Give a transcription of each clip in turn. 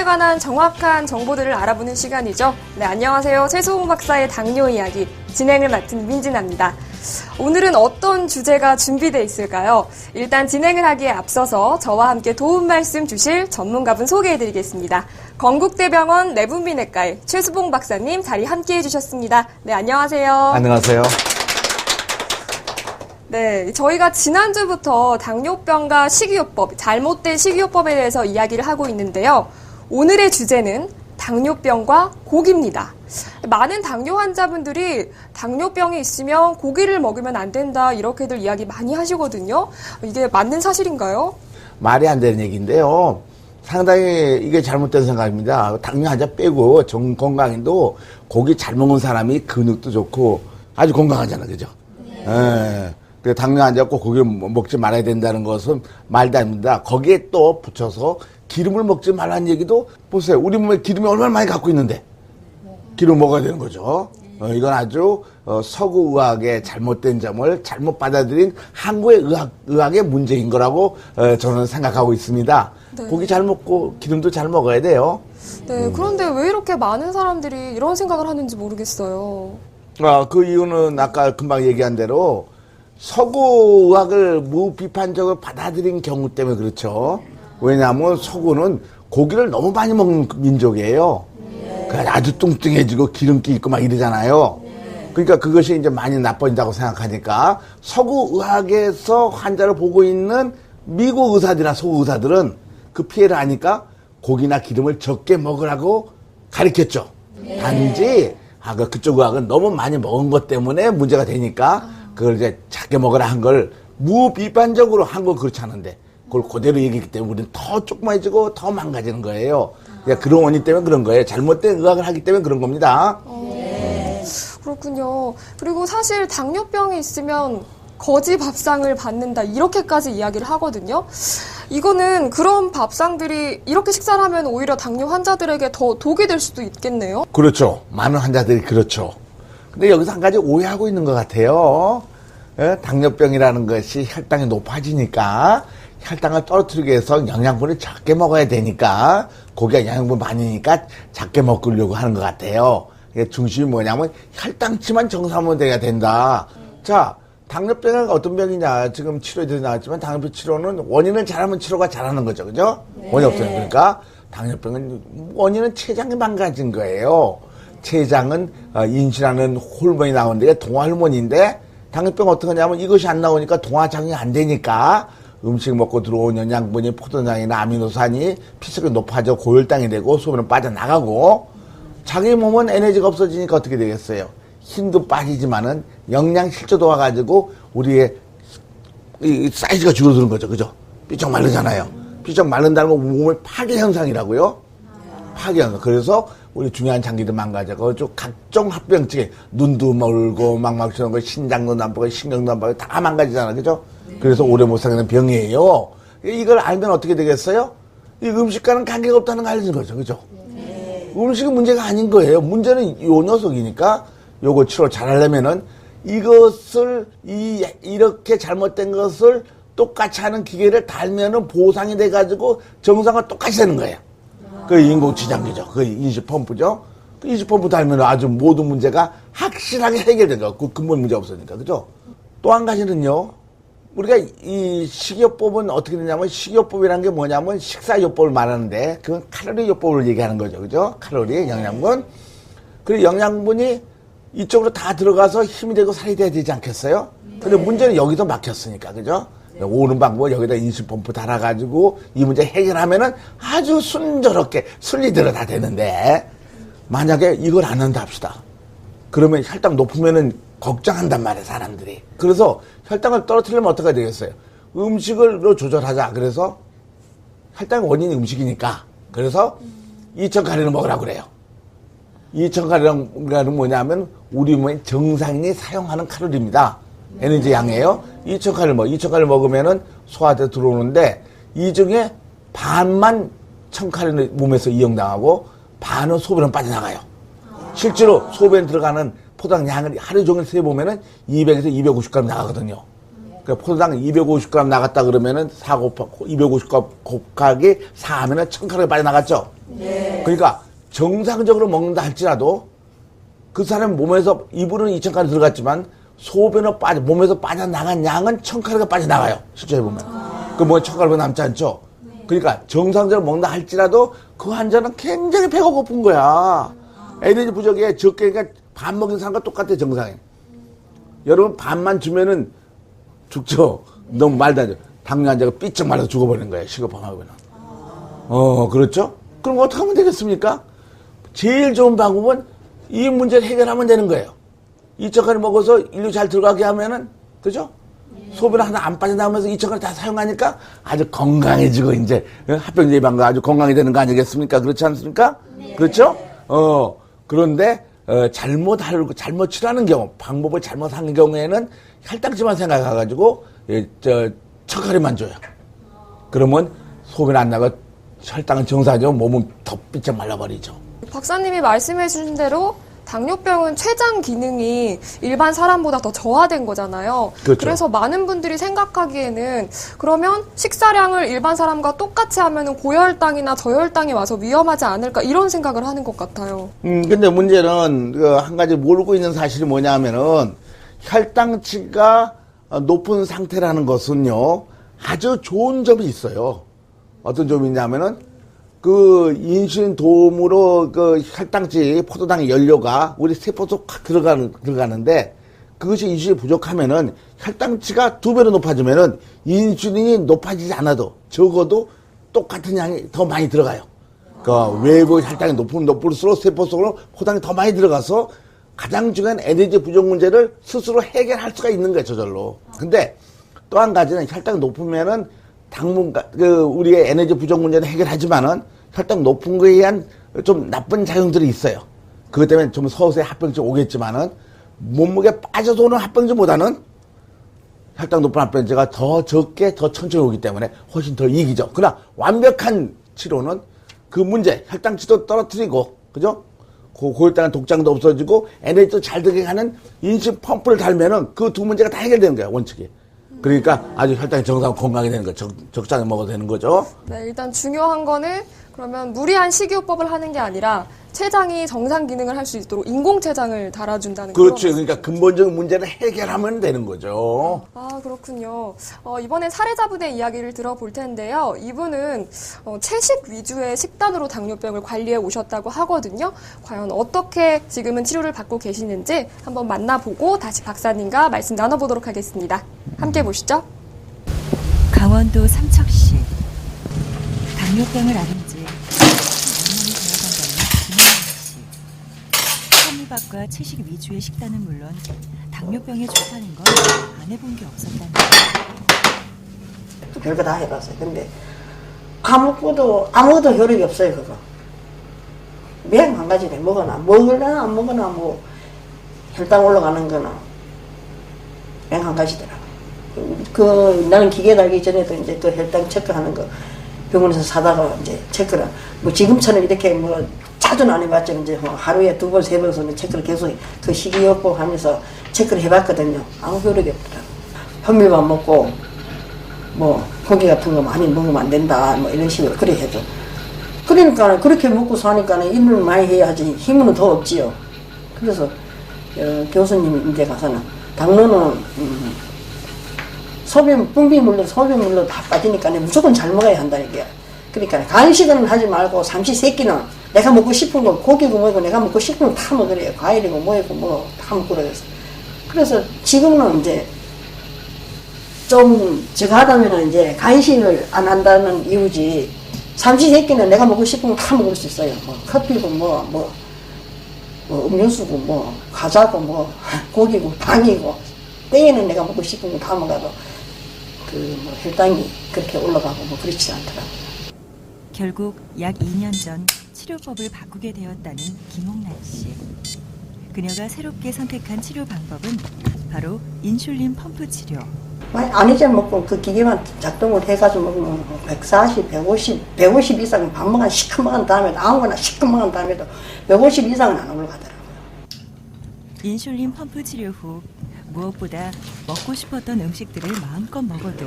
건강에 관한 정확한 정보들을 알아보는 시간이죠. 네, 안녕하세요. 최수홍 박사의 당뇨 이야기 진행을 맡은 민진아입니다. 오늘은 어떤 주제가 준비되어 있을까요? 일단 진행을 하기에 앞서서 저와 함께 도움 말씀 주실 전문가분 소개해드리겠습니다. 건국대병원 내분비내과의 최수봉 박사님 자리 함께해 주셨습니다. 네, 안녕하세요. 안녕하세요. 네, 저희가 지난주부터 당뇨병과 식이요법, 잘못된 식이요법에 대해서 이야기를 하고 있는데요. 오늘의 주제는 당뇨병과 고기입니다. 많은 당뇨 환자분들이 당뇨병이 있으면 고기를 먹으면 안 된다 이렇게들 이야기 많이 하시거든요. 이게 맞는 사실인가요? 말이 안 되는 얘기인데요. 상당히 이게 잘못된 생각입니다. 당뇨 환자 빼고 건강인도 고기 잘 먹는 사람이 근육도 좋고 아주 건강하잖아요. 그죠? 네. 예. 당뇨 환자가 꼭 고기를 먹지 말아야 된다는 것은 말도 안 됩니다. 거기에 또 붙여서 기름을 먹지 말라는 얘기도 보세요. 우리 몸에 기름이 얼마나 많이 갖고 있는데 기름 먹어야 되는 거죠. 이건 아주 서구 의학의 잘못된 점을 잘못 받아들인 한국의 의학의 문제인 거라고 저는 생각하고 있습니다. 네. 고기 잘 먹고 기름도 잘 먹어야 돼요. 네, 그런데 왜 이렇게 많은 사람들이 이런 생각을 하는지 모르겠어요. 그 이유는 아까 금방 얘기한 대로 서구 의학을 무비판적으로 받아들인 경우 때문에 그렇죠. 왜냐하면 서구는 고기를 너무 많이 먹는 민족이에요. 아주 뚱뚱해지고 기름기 있고 막 이러잖아요. 그러니까 그것이 이제 많이 나빠진다고 생각하니까 서구 의학에서 환자를 보고 있는 미국 의사들이나 서구 의사들은 그 피해를 아니까 고기나 기름을 적게 먹으라고 가르쳤죠. 단지 그쪽 의학은 너무 많이 먹은 것 때문에 문제가 되니까 그걸 이제 작게 먹으라 한 걸 무비판적으로 한 건 그렇지 않은데 그걸 그대로 얘기했기 때문에 우리는 더 조그마해지고 더 망가지는 거예요. 그러니까 그런 원인 때문에 그런 거예요. 잘못된 의학을 하기 때문에 그런 겁니다. 그렇군요. 그리고 사실 당뇨병이 있으면 거지 밥상을 받는다 이렇게까지 이야기를 하거든요. 이거는 그런 밥상들이 이렇게 식사를 하면 오히려 당뇨 환자들에게 더 독이 될 수도 있겠네요. 그렇죠. 많은 환자들이 그렇죠. 근데 여기서 한 가지 오해하고 있는 것 같아요. 당뇨병이라는 것이 혈당이 높아지니까 혈당을 떨어뜨리기 위해서 영양분을 적게 먹어야 되니까 고기가 영양분 많으니까 작게 먹으려고 하는 것 같아요. 이게 중심이 뭐냐면 혈당치만 정상으로 돼야 된다. 자, 당뇨병은 어떤 병이냐. 지금 치료에 나왔지만 당뇨병 치료는 원인을 잘하면 치료가 잘하는 거죠. 그죠? 원인 없어요. 그러니까 당뇨병은 원인은 췌장이 망가진 거예요. 췌장은 인슐린이라는 호르몬이 나오는데 동화호르몬인데 당뇨병 어떻게 하냐면 이것이 안 나오니까 동화작용이 안 되니까 음식 먹고 들어온 영양분이 포도당이나 아미노산이 피 속에 높아져 고혈당이 되고 소변은 빠져나가고 자기 몸은 에너지가 없어지니까 어떻게 되겠어요? 힘도 빠지지만은 영양 실조도 와가지고 우리의 이 사이즈가 줄어드는 거죠. 그죠? 삐쩍 마르잖아요. 삐쩍 마른다는 건 몸의 파괴 현상이라고요? 파괴 현상. 그래서 우리 중요한 장기도 망가져고 각종 합병증에 눈도 멀고 망막시는 거 신장도 나쁘고 신경도 나쁘고 다 망가지잖아요. 그죠? 그래서 오래 못 사는 병이에요. 이걸 알면 어떻게 되겠어요? 이 음식과는 관계가 없다는 걸 알는 거죠. 그죠? 음식은 문제가 아닌 거예요. 문제는 요 녀석이니까 요거 치료 잘하려면은 이것을 이렇게 잘못된 것을 똑같이 하는 기계를 달면은 보상이 돼가지고 정상을 똑같이 되는 거예요. 그 인공지장기죠. 그 인식펌프죠. 그 인식펌프 달면 아주 모든 문제가 확실하게 해결된 거예요. 그 근본 문제 없으니까. 그죠? 또 한 가지는요. 우리가 이 식이요법은 어떻게 되냐면 식이요법이라는 게 뭐냐면 식사요법을 말하는데 그건 칼로리요법을 얘기하는 거죠. 그죠? 칼로리, 영양분. 그리고 영양분이 이쪽으로 다 들어가서 힘이 되고 살이 돼야 되지 않겠어요? 근데 문제는 여기서 막혔으니까. 그죠? 오는 방법 여기다 인슐펌프 달아가지고 이 문제 해결하면은 아주 순조롭게 순리대로 다 되는데 만약에 이걸 안 한다 합시다. 그러면 혈당 높으면은 걱정한단 말이에요, 사람들이. 그래서 혈당을 떨어뜨리려면 어떻게 되겠어요? 음식으로 조절하자. 그래서 혈당 원인이 음식이니까. 그래서 2000칼로리를 먹으라고 그래요. 2000칼로리는 뭐냐면 우리 몸의 정상인이 사용하는 칼로리입니다. 에너지 양이에요. 2000칼로리 먹으면은 소화돼 들어오는데 이 중에 반만 1000칼로리 몸에서 이용당하고 반은 소변으로 빠져나가요. 실제로 소변 들어가는 포도당 양을 하루 종일 세보면은 200에서 250g 나가거든요. 그러니까 포도당 250g 나갔다 그러면은 250g 곱하기 4 하면은 1000칼로리 빠져나갔죠. 그러니까 정상적으로 먹는다 할지라도 그 사람 몸에서 입으로는 2,000칼로리 들어갔지만 소변으로 몸에서 빠져나간 양은 1,000칼로리가 빠져나가요. 실제로 보면. 그 뭐 1,000칼로리 남지 않죠? 그러니까 정상적으로 먹는다 할지라도 그 환자는 굉장히 배가 고픈 거야. 에너지 부족에 적게, 그러니까 밥 먹는 사람과 똑같아, 정상에. 여러분, 밥만 주면은 죽죠? 너무 말도 안 돼. 당뇨 환자가 삐쩍 말라서 죽어버리는 거예요, 식업하면은. 그렇죠? 그럼 어떻게 하면 되겠습니까? 제일 좋은 방법은 이 문제를 해결하면 되는 거예요. 2,000칼로리 먹어서 인류 잘 들어가게 하면은, 그죠? 소변 하나 안 빠져나오면서 2,000칼로리 다 사용하니까 아주 건강해지고, 이제, 합병 예방과 아주 건강이 되는 거 아니겠습니까? 그렇지 않습니까? 네. 그렇죠? 그런데, 잘못 치료하는 경우, 방법을 잘못한 경우에는 혈당치만 생각해가지고, 1,000칼로리만 줘요. 그러면 소변 안 나가 혈당은 정상이고 몸은 더 삐쩍 말라버리죠. 박사님이 말씀해 주신 대로 당뇨병은 췌장 기능이 일반 사람보다 더 저하된 거잖아요. 그렇죠. 그래서 많은 분들이 생각하기에는 그러면 식사량을 일반 사람과 똑같이 하면 고혈당이나 저혈당이 와서 위험하지 않을까 이런 생각을 하는 것 같아요. 근데 문제는 한 가지 모르고 있는 사실이 뭐냐면은 혈당치가 높은 상태라는 것은요 아주 좋은 점이 있어요. 어떤 점이 있냐면은 그 인슐린 도움으로 그 혈당치 포도당의 연료가 우리 세포 속 들어가는데 그것이 인슐린이 부족하면은 혈당치가 2배로 높아지면은 인슐린이 높아지지 않아도 적어도 똑같은 양이 더 많이 들어가요. 그러니까 외부 혈당이 높을수록 세포 속으로 포도당이 더 많이 들어가서 가장 중요한 에너지 부족 문제를 스스로 해결할 수가 있는 거예요, 저절로. 근데 또 한 가지는 혈당이 높으면은 당분간 우리의 에너지 부족 문제는 해결하지만은 혈당 높은 거에 의한 좀 나쁜 작용들이 있어요. 그것 때문에 좀 서서히 합병증 오겠지만은 몸무게 빠져서 오는 합병증보다는 혈당 높은 합병증가 더 적게 더 천천히 오기 때문에 훨씬 더 이기죠. 그러나 완벽한 치료는 그 문제 혈당치도 떨어뜨리고 그죠? 고혈당은 독장도 없어지고 에너지도 잘 들게 하는 인슐린 펌프를 달면은 그 두 문제가 다 해결되는 거야, 원칙이. 그러니까 아주 혈당이 정상 건강이 되는 거죠. 적당히 먹어도 되는 거죠. 네, 일단 중요한 거는 그러면 무리한 식이요법을 하는 게 아니라 췌장이 정상 기능을 할 수 있도록 인공췌장을 달아준다는 거죠. 그렇죠. 그러니까 근본적인 문제를 해결하면 되는 거죠. 아, 그렇군요. 이번에 사례자분의 이야기를 들어볼 텐데요. 이분은 채식 위주의 식단으로 당뇨병을 관리해 오셨다고 하거든요. 과연 어떻게 지금은 치료를 받고 계시는지 한번 만나보고 다시 박사님과 말씀 나눠보도록 하겠습니다. 함께 보시죠. 강원도 삼척시 당뇨병을 앓은 지 5년이 되어간다는 김혜연 씨. 현미밥과 채식 위주의 식단은 물론 당뇨병에 좋다는 건 안 해본 게 없었답니다. 별거 다 해봤어요. 근데 아무것도 효력이 없어요. 그거 맹 한 가지를 먹으나 안 먹으나 뭐 혈당 올라가는 거나 맹 한 가지더라고요. 나는 기계 달기 전에도 이제 또 혈당 체크하는 거 병원에서 사다가 이제 체크를 뭐 지금처럼 이렇게 뭐 자주는 안 해봤지만 이제 하루에 2번, 3번서는 체크를 계속 그 식이요법 하면서 체크를 해봤거든요. 아무 효력이 없더라고요. 현미밥 먹고 뭐 고기 같은 거 많이 먹으면 안 된다 뭐 이런 식으로 그래 해도 그러니까 그렇게 먹고 사니까 일을 많이 해야지 힘은 더 없지요. 그래서 교수님 이제 가서는 당뇨는 분비물로 소변물로 다 빠지니까 무조건 잘 먹어야 한다는 게. 그러니까 간식은 하지 말고 삼시세끼는 내가 먹고 싶은 거 고기고 뭐고 내가 먹고 싶은 거 다 먹으래요. 과일이고 뭐이고 뭐 다 먹고 그래서 지금은 이제 좀 제가 하다면은 이제 간식을 안 한다는 이유지 삼시세끼는 내가 먹고 싶은 거 다 먹을 수 있어요. 뭐 커피고 뭐 음료수고 뭐 과자고 뭐 고기고 빵이고 때에는 내가 먹고 싶은 거 다 먹어도 뭐 혈당이 그렇게 올라가고 뭐 그렇지 않더라고요. 결국 약 2년 전 치료법을 바꾸게 되었다는 김홍란 씨. 그녀가 새롭게 선택한 치료 방법은 바로 인슐린 펌프 치료. 아니지 먹고 그 기계만 작동을 해가지고 먹으면 140, 150 이상은 밥 먹은 시큼 먹은 다음에도 아무거나 시큼 먹은 다음에도 150 이상은 안 올라가더라고요. 인슐린 펌프 치료 후 무엇보다 먹고 싶었던 음식들을 마음껏 먹어도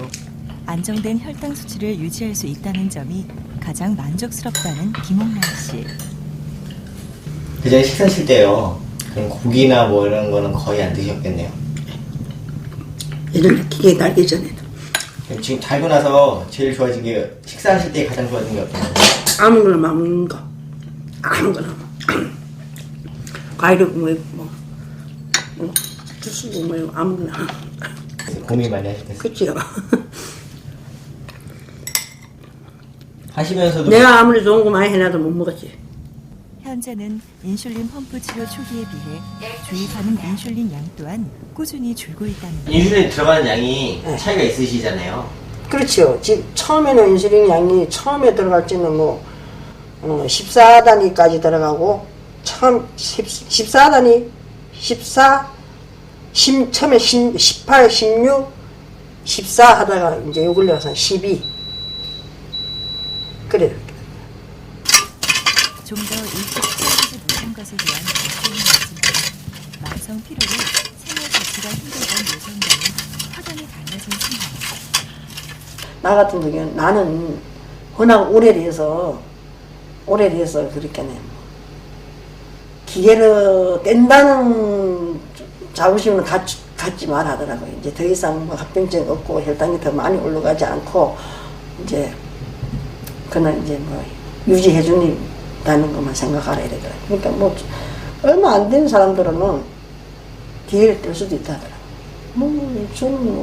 안정된 혈당 수치를 유지할 수 있다는 점이 가장 만족스럽다는 김홍란 씨. 그전에 식사하실 때요. 그럼 고기나 뭐 이런 거는 거의 안 드셨겠네요. 예전에 기계 달기 전에도 그럼 지금 달고 나서 제일 좋아진 게 식사하실 때 가장 좋아진 게 어떤 거예요? 아무거나 먹는 거 아무거나 과일을 뭐 주스고 뭐 아무거나 고민 많이 하셨겠어요. 그치요. 하시면서도 내가 아무리 좋은 거 많이 해놔도 못 먹었지. 현재는 인슐린 펌프 치료 초기에 비해 주입하는 인슐린 양 또한 꾸준히 줄고 있다는데 인슐린 들어가는 양이 차이가 있으시잖아요. 그렇죠. 지금 처음에는 인슐린 양이 처음에 들어갈 때는 뭐 14단위까지 들어가고 처음 14단위 처음에 18, 16, 14 하다가 이제 요 근래 와서 12 그래요. 좀 더 일찍 시작하지 못한 것에 대한 아쉬움이 있지만 만성 피로로 생활 자체가 힘들던 예전과는 확연히 달라진 생활. 나 같은 경우는 나는 워낙 오래돼서 그렇게는 기계를 뗀다는 자부심은 갖지 말하더라고요. 이제 더 이상 뭐 합병증 없고 혈당이 더 많이 올라가지 않고 이제 그는 이제 뭐 유지해 준다는 것만 생각하라 이러더라고요. 그러니까 뭐 얼마 안 되는 사람들은 기회를 뗄 수도 있다 하더라고요. 저는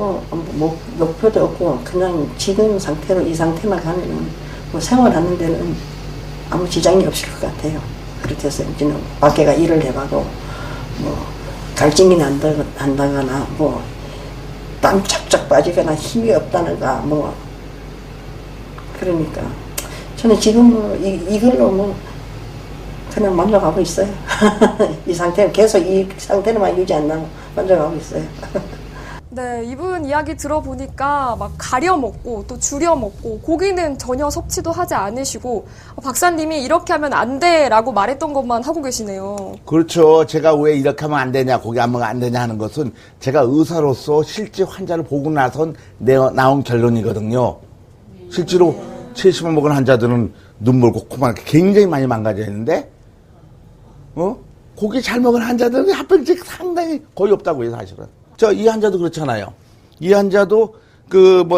뭐 목표도 없고 그냥 지금 상태로 이 상태만 가면 뭐 생활하는 데는 아무 지장이 없을 것 같아요. 그렇게 해서 이제는 밖에가 일을 해봐도 뭐 갈증이 난다거나 뭐 땀 착착 빠지거나 힘이 없다는가 뭐 그러니까 저는 지금 이걸로 뭐 그냥 만족하고 있어요. 이 상태 계속 이 상태로만 유지한다면 만족하고 있어요. 네, 이분 이야기 들어보니까 막 가려 먹고 또 줄여 먹고 고기는 전혀 섭취도 하지 않으시고 박사님이 이렇게 하면 안 돼라고 말했던 것만 하고 계시네요. 그렇죠. 제가 왜 이렇게 하면 안 되냐, 고기 안 먹으면 안 되냐 하는 것은 제가 의사로서 실제 환자를 보고 나선 나온 결론이거든요. 실제로 70만 먹은 환자들은 눈물, 콧구멍 굉장히 많이 망가져 있는데, 고기 잘 먹은 환자들은 합병증 상당히 거의 없다고 해요, 사실은. 이 환자도 그렇잖아요. 이 환자도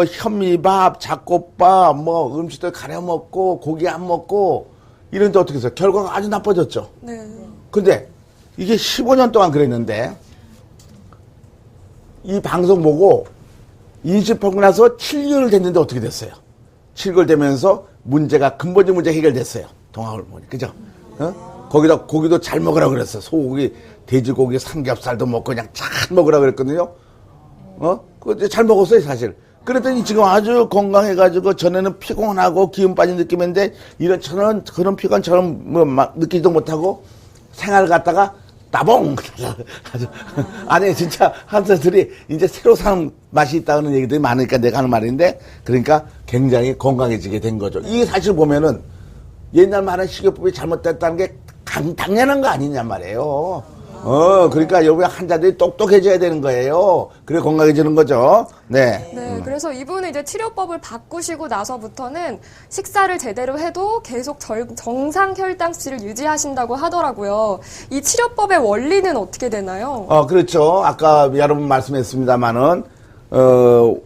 현미밥, 잡곡밥, 음식들 가려 먹고 고기 안 먹고 이런데 어떻게 해서 결과가 아주 나빠졌죠. 네. 근데 이게 15년 동안 그랬는데 이 방송 보고 인식하고 나서 7개월 됐는데 어떻게 됐어요? 7개월 되면서 근본적 문제 해결됐어요. 동아호르몬이. 그죠? 거기다 고기도 잘 먹으라고 그랬어. 소고기, 돼지고기, 삼겹살도 먹고 그냥 잘 먹으라고 그랬거든요. 그거 잘 먹었어요, 사실. 그랬더니 지금 아주 건강해가지고 전에는 피곤하고 기운 빠진 느낌인데 그런 피곤처럼 느끼지도 못하고 생활을 갖다가 따봉! 아니, 진짜 환자들이 이제 새로 사는 맛이 있다는 얘기들이 많으니까 내가 하는 말인데, 그러니까 굉장히 건강해지게 된 거죠. 이게 사실 보면은 옛날 말한 식이요법이 잘못됐다는 게 당연한 거 아니냔 말이에요. 그러니까 여러분 환자들이 똑똑해져야 되는 거예요. 그래 건강해지는 거죠. 네. 네, 그래서 이분은 이제 치료법을 바꾸시고 나서부터는 식사를 제대로 해도 계속 정상 혈당 수치를 유지하신다고 하더라고요. 이 치료법의 원리는 어떻게 되나요? 그렇죠. 아까 여러분 말씀했습니다만은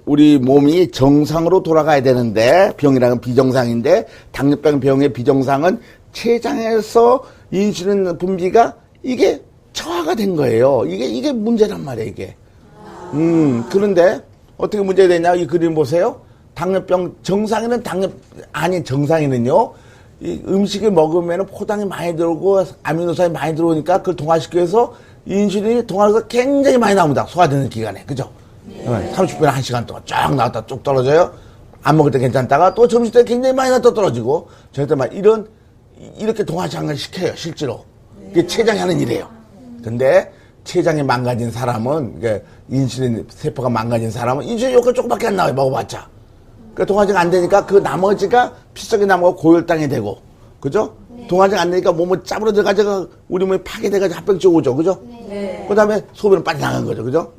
우리 몸이 정상으로 돌아가야 되는데 병이라는 비정상인데 당뇨병 병의 비정상은 췌장에서 인슐린 분비가 이게 저하가 된 거예요. 이게 문제란 말이에요, 이게. 그런데 어떻게 문제가 되냐? 이 그림 보세요. 당뇨병 정상에는 정상에는요. 이 음식을 먹으면 포당이 많이 들어오고 아미노산이 많이 들어오니까 그걸 동화시키기 위해서 인슐린이 동화해서 굉장히 많이 나옵니다. 소화되는 기간에. 그죠? 30분에 1시간 동안 쫙 나왔다 쭉 떨어져요. 안 먹을 때 괜찮다가 또 점심 때 굉장히 많이 나왔다 떨어지고 저한테 막 이렇게 동화장을 시켜요, 실제로. 이게 췌장이 하는 일이에요. 근데 췌장이 망가진 사람은, 이게 인슐린 세포가 망가진 사람은 인슐린 효과 조금밖에 안 나와요, 먹어봤자. 그러니까 동화제가 안 되니까 그 나머지가 피 속에 남아서 고혈당이 되고, 그죠? 동화제가 안 되니까 몸을 짜부러 들어가지고 우리 몸이 파괴돼가지고 합병증 오죠, 그죠? 그 다음에 소변은 빠져나간 거죠, 그죠?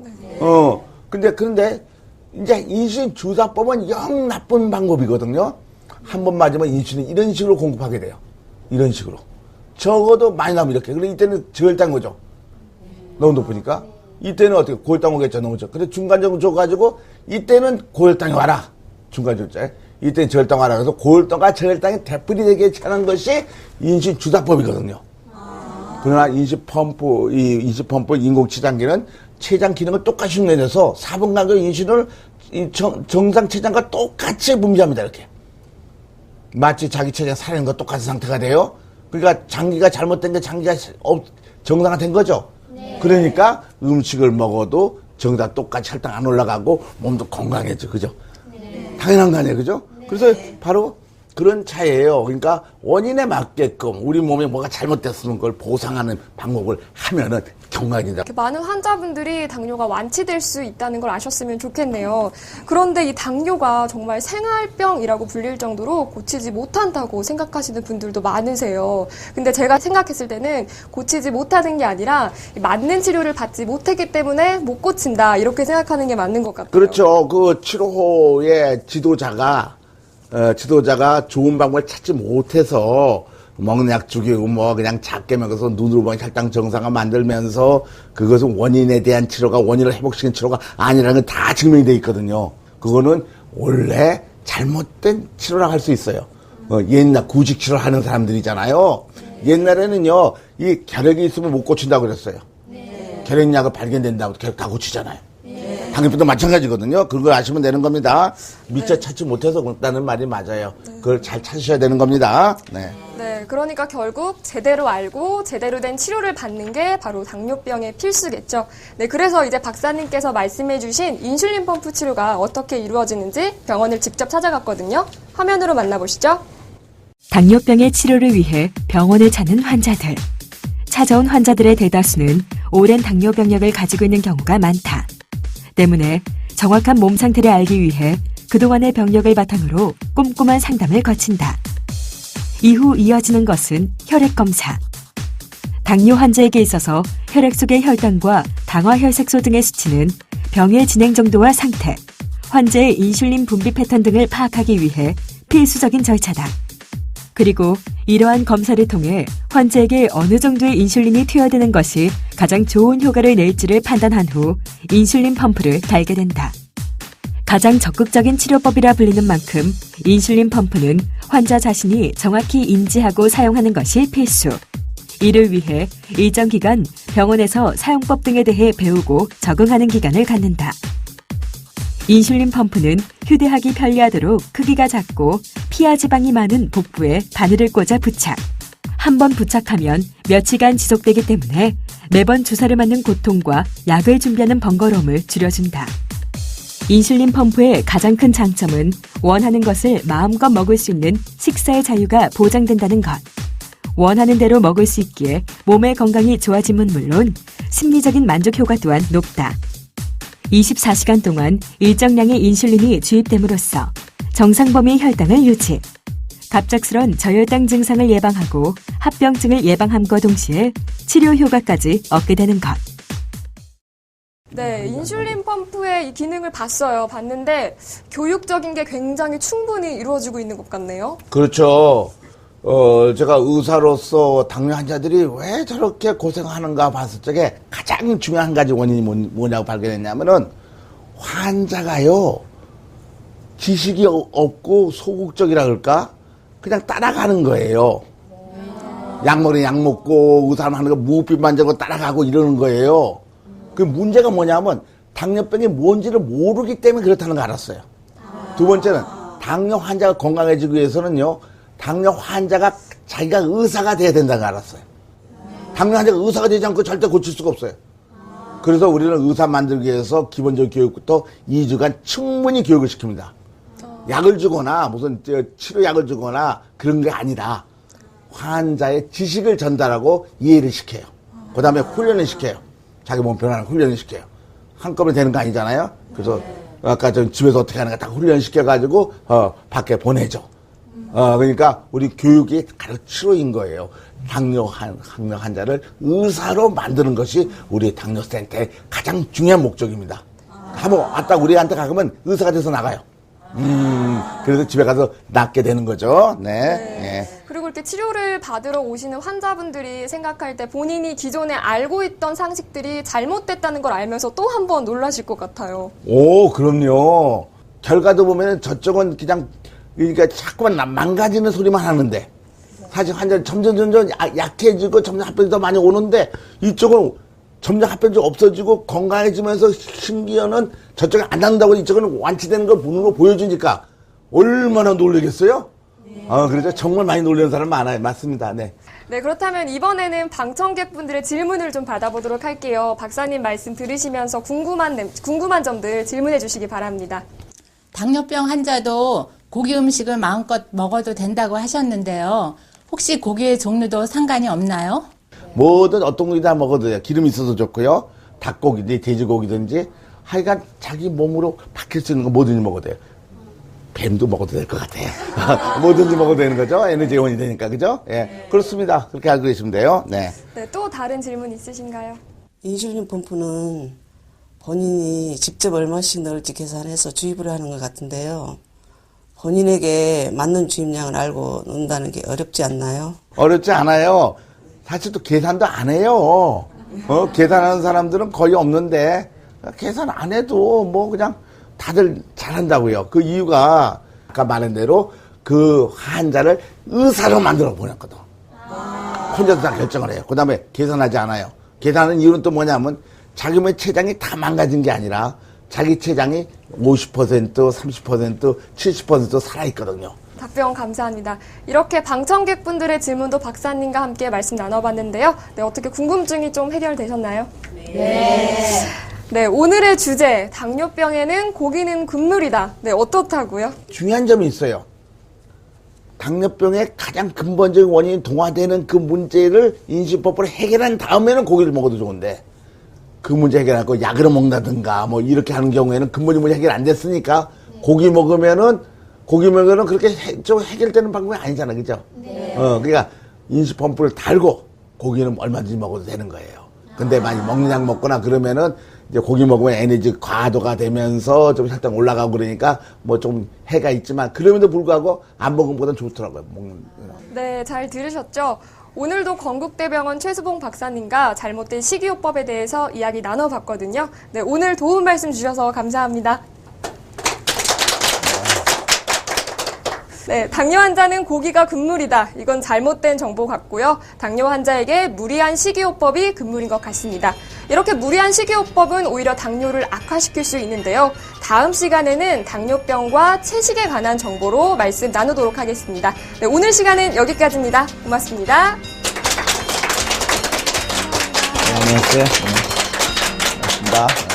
그런데 이제 인슐린 주사법은 영 나쁜 방법이거든요. 한 번 맞으면 인슐린 이런 식으로 공급하게 돼요. 이런 식으로. 적어도 많이 나면 이렇게. 그래 이때는 저혈당 오죠. 너무 높으니까. 이때는 어떻게 고혈당 오겠죠. 너무 적. 근데 중간적으로 줘가지고 이때는 고혈당이 와라. 중간적으로. 이때는 저혈당 와라. 그래서 고혈당과 저혈당이 되풀이 되게 하는 것이 인슐린 주사법이거든요. 그러나 인슐린 펌프 인공치장기는 췌장 기능을 똑같이 흉내내서 4분 간격 인슐린을 정상 췌장과 똑같이 분비합니다. 이렇게. 마치 자기 췌장 살아있는 거 똑같은 상태가 돼요. 그러니까 장기가 잘못된 게 장기가 정상화된 거죠. 그러니까 음식을 먹어도 정상 똑같이 혈당 안 올라가고 몸도 건강해져. 그죠? 당연한 거 아니에요. 그죠? 그래서 바로 그런 차이예요. 그러니까 원인에 맞게끔 우리 몸에 뭐가 잘못됐으면 그걸 보상하는 방법을 하면은 건강해진다. 이렇게 많은 환자분들이 당뇨가 완치될 수 있다는 걸 아셨으면 좋겠네요. 그런데 이 당뇨가 정말 생활병이라고 불릴 정도로 고치지 못한다고 생각하시는 분들도 많으세요. 근데 제가 생각했을 때는 고치지 못하는 게 아니라 맞는 치료를 받지 못했기 때문에 못 고친다 이렇게 생각하는 게 맞는 것 같아요. 그렇죠. 그 치료의 지도자가 좋은 방법을 찾지 못해서 먹는 약 죽이고 뭐 그냥 작게 먹어서 눈으로 보면 혈당 정상화 만들면서 그것은 원인에 대한 치료가 원인을 회복시키는 치료가 아니라는 건 다 증명이 돼 있거든요. 그거는 원래 잘못된 치료라고 할 수 있어요. 옛날 구직 치료를 하는 사람들이잖아요. 옛날에는요 이 결핵이 있으면 못 고친다고 그랬어요. 결핵약을 발견된다고 결핵 다 고치잖아요. 당뇨병도 마찬가지거든요. 그걸 아시면 되는 겁니다. 미처 찾지 못해서 그렇다는 말이 맞아요. 그걸 잘 찾으셔야 되는 겁니다. 네, 그러니까 결국 제대로 알고 제대로 된 치료를 받는 게 바로 당뇨병의 필수겠죠. 네, 그래서 이제 박사님께서 말씀해주신 인슐린 펌프 치료가 어떻게 이루어지는지 병원을 직접 찾아갔거든요. 화면으로 만나보시죠. 당뇨병의 치료를 위해 병원을 찾는 환자들. 찾아온 환자들의 대다수는 오랜 당뇨 병력을 가지고 있는 경우가 많다. 때문에 정확한 몸 상태를 알기 위해 그동안의 병력을 바탕으로 꼼꼼한 상담을 거친다. 이후 이어지는 것은 혈액 검사. 당뇨 환자에게 있어서 혈액 속의 혈당과 당화혈색소 등의 수치는 병의 진행 정도와 상태, 환자의 인슐린 분비 패턴 등을 파악하기 위해 필수적인 절차다. 그리고 이러한 검사를 통해 환자에게 어느 정도의 인슐린이 투여되는 것이 가장 좋은 효과를 낼지를 판단한 후 인슐린 펌프를 달게 된다. 가장 적극적인 치료법이라 불리는 만큼 인슐린 펌프는 환자 자신이 정확히 인지하고 사용하는 것이 필수. 이를 위해 일정 기간 병원에서 사용법 등에 대해 배우고 적응하는 기간을 갖는다. 인슐린 펌프는 휴대하기 편리하도록 크기가 작고 피하 지방이 많은 복부에 바늘을 꽂아 부착. 한 번 부착하면 며칠간 지속되기 때문에 매번 주사를 맞는 고통과 약을 준비하는 번거로움을 줄여준다. 인슐린 펌프의 가장 큰 장점은 원하는 것을 마음껏 먹을 수 있는 식사의 자유가 보장된다는 것. 원하는 대로 먹을 수 있기에 몸의 건강이 좋아짐은 물론 심리적인 만족 효과 또한 높다. 24시간 동안 일정량의 인슐린이 주입됨으로써 정상 범위의 혈당을 유지, 갑작스런 저혈당 증상을 예방하고 합병증을 예방함과 동시에 치료 효과까지 얻게 되는 것. 네, 인슐린 펌프의 이 기능을 봤는데 교육적인 게 굉장히 충분히 이루어지고 있는 것 같네요. 그렇죠. 제가 의사로서 당뇨 환자들이 왜 저렇게 고생하는가 봤을 적에 가장 중요한 한 가지 원인이 뭐냐고 발견했냐면은 환자가요, 지식이 없고 소극적이라 그럴까? 그냥 따라가는 거예요. 약 먹으면 약 먹고, 의사 하는 거 무호흡 만져고 따라가고 이러는 거예요. 그 문제가 뭐냐면 당뇨병이 뭔지를 모르기 때문에 그렇다는 걸 알았어요. 두 번째는 당뇨 환자가 건강해지기 위해서는요, 당뇨 환자가 자기가 의사가 돼야 된다는 걸 알았어요. 당뇨 환자가 의사가 되지 않고 절대 고칠 수가 없어요. 그래서 우리는 의사 만들기 위해서 기본적 교육부터 2주간 충분히 교육을 시킵니다. 약을 주거나 무슨 치료약을 주거나 그런 게 아니라 환자의 지식을 전달하고 이해를 시켜요. 그 다음에 훈련을 시켜요. 자기 몸 변화를 훈련을 시켜요. 한꺼번에 되는 거 아니잖아요. 그래서 아까 저 집에서 어떻게 하는가 다 훈련시켜가지고 밖에 보내죠. 그러니까 우리 교육이 가장 치료인 거예요. 당뇨 환자를 의사로 만드는 것이 우리 당뇨센터의 가장 중요한 목적입니다. 한번 왔다 우리한테 가면 의사가 돼서 나가요. 그래서 집에 가서 낫게 되는 거죠. 네. 예. 그리고 이렇게 치료를 받으러 오시는 환자분들이 생각할 때 본인이 기존에 알고 있던 상식들이 잘못됐다는 걸 알면서 또 한 번 놀라실 것 같아요. 오, 그럼요. 결과도 보면 저쪽은 그냥 그러니까 자꾸만 망가지는 소리만 하는데 사실 환자는 점점 약해지고 점점 합병이 더 많이 오는데 이쪽은 점점 합병이 없어지고 건강해지면서 심기어는 저쪽에 안 난다고 이쪽은 완치되는 걸 보는 거 보여주니까 얼마나 놀라겠어요? 그렇죠. 정말 많이 놀라는 사람 많아요. 맞습니다. 네. 네, 그렇다면 이번에는 방청객분들의 질문을 좀 받아보도록 할게요. 박사님 말씀 들으시면서 궁금한 점들 질문해 주시기 바랍니다. 당뇨병 환자도 고기 음식을 마음껏 먹어도 된다고 하셨는데요. 혹시 고기의 종류도 상관이 없나요? 뭐든 어떤 고기 다 먹어도 돼요. 기름이 있어서 좋고요. 닭고기든지 돼지고기든지 하여간 자기 몸으로 박힐 수 있는 거 뭐든지 먹어도 돼요. 뱀도 먹어도 될 것 같아요. 뭐든지 먹어도 되는 거죠. 에너지원이 되니까. 그죠? 예. 그렇습니다. 그렇게 알고 계시면 돼요. 네. 네, 또 다른 질문 있으신가요? 인슐린 펌프는 본인이 직접 얼마씩 넣을지 계산해서 주입을 하는 것 같은데요. 본인에게 맞는 주입량을 알고 넣는다는 게 어렵지 않나요? 어렵지 않아요. 사실 또 계산도 안 해요. 계산하는 사람들은 거의 없는데, 계산 안 해도 뭐 그냥 다들 잘한다고요. 그 이유가 아까 말한 대로 그 환자를 의사로 만들어 보냈거든. 혼자서 다 결정을 해요. 그 다음에 계산하지 않아요. 계산하는 이유는 또 뭐냐면 자기 몸의 췌장이 다 망가진 게 아니라 자기 췌장이 50%, 30%, 70% 살아있거든요. 답변 감사합니다. 이렇게 방청객분들의 질문도 박사님과 함께 말씀 나눠봤는데요. 네, 어떻게 궁금증이 좀 해결되셨나요? 네, 오늘의 주제, 당뇨병에는 고기는 금물이다. 네, 어떻다고요? 중요한 점이 있어요. 당뇨병의 가장 근본적인 원인이 동화되는 그 문제를 인식법으로 해결한 다음에는 고기를 먹어도 좋은데 그 문제 해결하고 약으로 먹는다든가 뭐 이렇게 하는 경우에는 근본적인 문제 해결 안 됐으니까 고기 먹으면은 그렇게 좀 해결되는 방법이 아니잖아. 그죠? 그러니까 인식펌프를 달고 고기는 얼마든지 먹어도 되는 거예요. 근데 많이 먹는 약 먹거나 그러면은 이제 고기 먹으면 에너지 과도가 되면서 좀 혈당 올라가고 그러니까 뭐 좀 해가 있지만 그럼에도 불구하고 안 먹은 것보다는 좋더라고요. 네, 잘 들으셨죠? 오늘도 건국대병원 최수봉 박사님과 잘못된 식이요법에 대해서 이야기 나눠봤거든요. 네, 오늘 도움 말씀 주셔서 감사합니다. 네, 당뇨 환자는 고기가 금물이다. 이건 잘못된 정보 같고요. 당뇨 환자에게 무리한 식이요법이 금물인 것 같습니다. 이렇게 무리한 식이요법은 오히려 당뇨를 악화시킬 수 있는데요. 다음 시간에는 당뇨병과 채식에 관한 정보로 말씀 나누도록 하겠습니다. 네, 오늘 시간은 여기까지입니다. 고맙습니다. 네, 안녕하세요. 고맙습니다.